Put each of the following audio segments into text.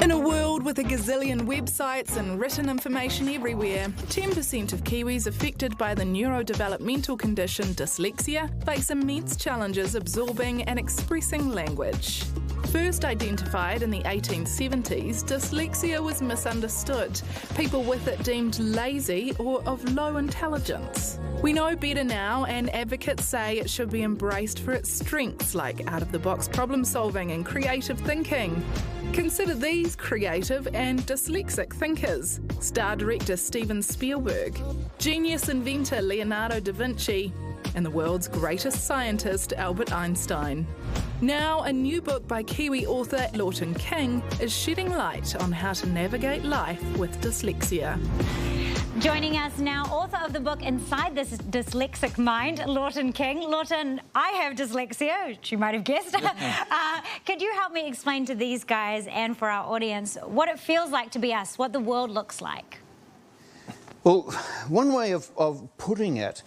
In a world with a gazillion websites and written information everywhere, 10% of Kiwis affected by the neurodevelopmental condition dyslexia face immense challenges absorbing and expressing language. First identified in the 1870s, dyslexia was misunderstood. People with it deemed lazy or of low intelligence. We know better now, and advocates say it should be embraced for its strengths like out-of-the-box problem-solving and creative thinking. Consider these creative and dyslexic thinkers: star director Steven Spielberg, genius inventor Leonardo da Vinci, and the world's greatest scientist Albert Einstein. Now, a new book by Kiwi author Laughton King is shedding light on how to navigate life with dyslexia. Joining us now, author of the book Inside This Dyslexic Mind, Laughton King. Laughton, I have dyslexia, which you might have guessed. Could you help me explain to these guys and for our audience what it feels like to be us, what the world looks like? Well, one way of putting it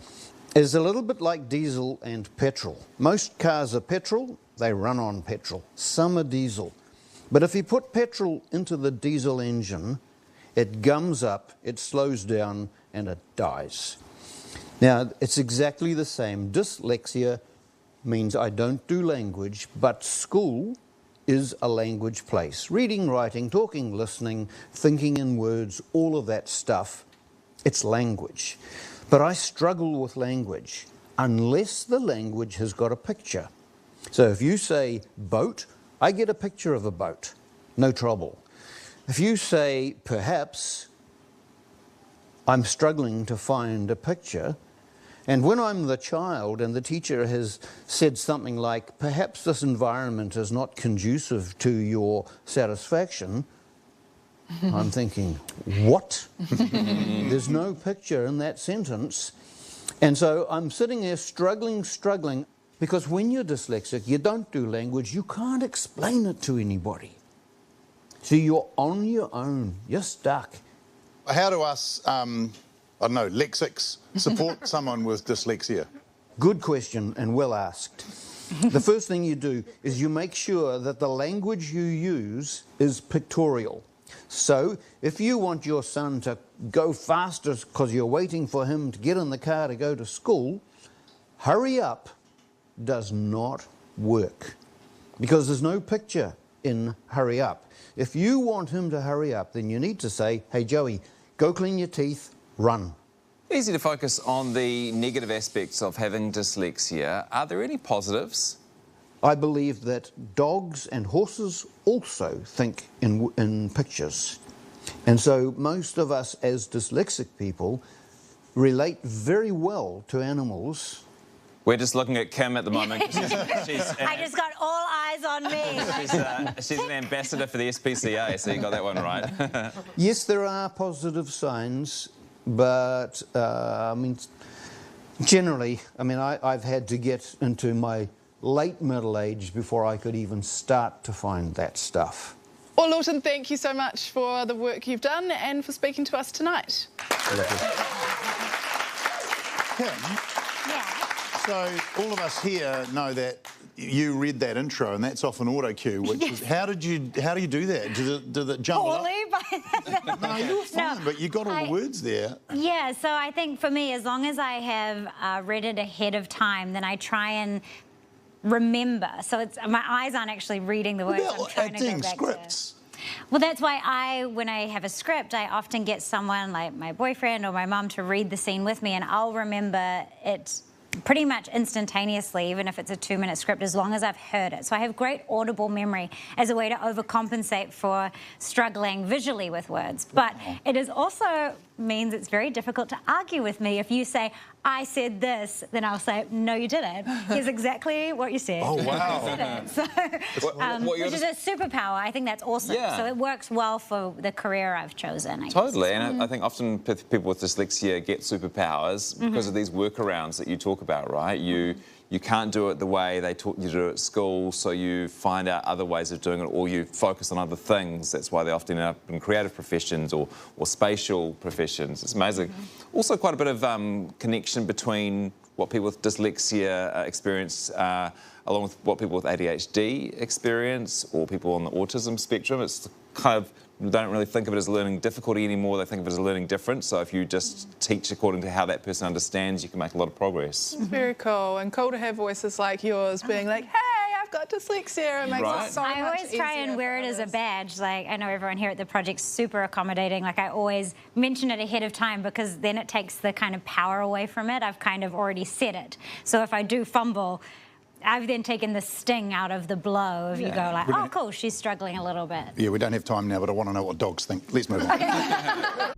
is a little bit like diesel and petrol. Most cars are petrol, they run on petrol. Some are diesel. But if you put petrol into the diesel engine, it gums up, it slows down, and it dies. Now, it's exactly the same. Dyslexia means I don't do language, but school is a language place. Reading, writing, talking, listening, thinking in words, all of that stuff, it's language. But I struggle with language unless the language has got a picture. So if you say boat, I get a picture of a boat, no trouble. If you say perhaps, I'm struggling to find a picture, and when I'm the child and the teacher has said something like, perhaps this environment is not conducive to your satisfaction, I'm thinking, what? There's no picture in that sentence. And so I'm sitting there struggling, because when you're dyslexic, you don't do language, you can't explain it to anybody. So you're on your own, you're stuck. How do us, I don't know, lexics support someone with dyslexia? Good question and well asked. The first thing you do is you make sure that the language you use is pictorial. So if you want your son to go faster because you're waiting for him to get in the car to go to school, hurry up does not work because there's no picture in hurry up. If you want him to hurry up, then you need to say, hey Joey, go clean your teeth, run. Easy to focus on the negative aspects of having dyslexia. Are there any positives? I believe that dogs and horses also think in pictures. And so most of us as dyslexic people relate very well to animals. We're just looking at Kim at the moment. I just got all eyes on me. She's an ambassador for the SPCA, so you got that one right. Yes, there are positive signs, but generally, I've had to get into my late middle age before I could even start to find that stuff. Well, Laughton, thank you so much for the work you've done and for speaking to us tonight. Kim, Yeah. so all of us here know that you read that intro and that's off an auto cue, which is, how do you do that? Did it jumble up? No, you're fine, but you got all the words there. Yeah, so I think for me, as long as I have read it ahead of time, then I try and remember. So it's my eyes aren't actually reading the words. I'm trying to go back scripts. Well, that's why when I have a script, I often get someone like my boyfriend or my mum to read the scene with me, and I'll remember it pretty much instantaneously, even if it's a 2-minute script, as long as I've heard it. So I have great audible memory as a way to overcompensate for struggling visually with words. But it is also means it's very difficult to argue with me. If you say, I said this, then I'll say, no, you didn't. Here's exactly what you said. Oh, wow. So, which is a superpower. I think that's awesome. Yeah. So it works well for the career I've chosen, I guess. Totally, and I think often people with dyslexia get superpowers because of these workarounds that you talk about, right? You can't do it the way they taught you to do it at school, so you find out other ways of doing it, or you focus on other things. That's why they often end up in creative professions or spatial professions. It's amazing. Also quite a bit of connection between what people with dyslexia experience, along with what people with ADHD experience, or people on the autism spectrum. It's kind of, don't really think of it as learning difficulty anymore, they think of it as learning difference. So if you just teach according to how that person understands, you can make a lot of progress. It's very cool, and cool to have voices like yours being like, hey, I've got dyslexia. It makes it so much I always try and wear it as a badge. Like, I know everyone here at the project's super accommodating. Like, I always mention it ahead of time because then it takes the kind of power away from it. I've kind of already said it. So if I do fumble, I've then taken the sting out of the blow if you go like, oh, cool, she's struggling a little bit. Yeah, we don't have time now, but I want to know what dogs think. Let's move on.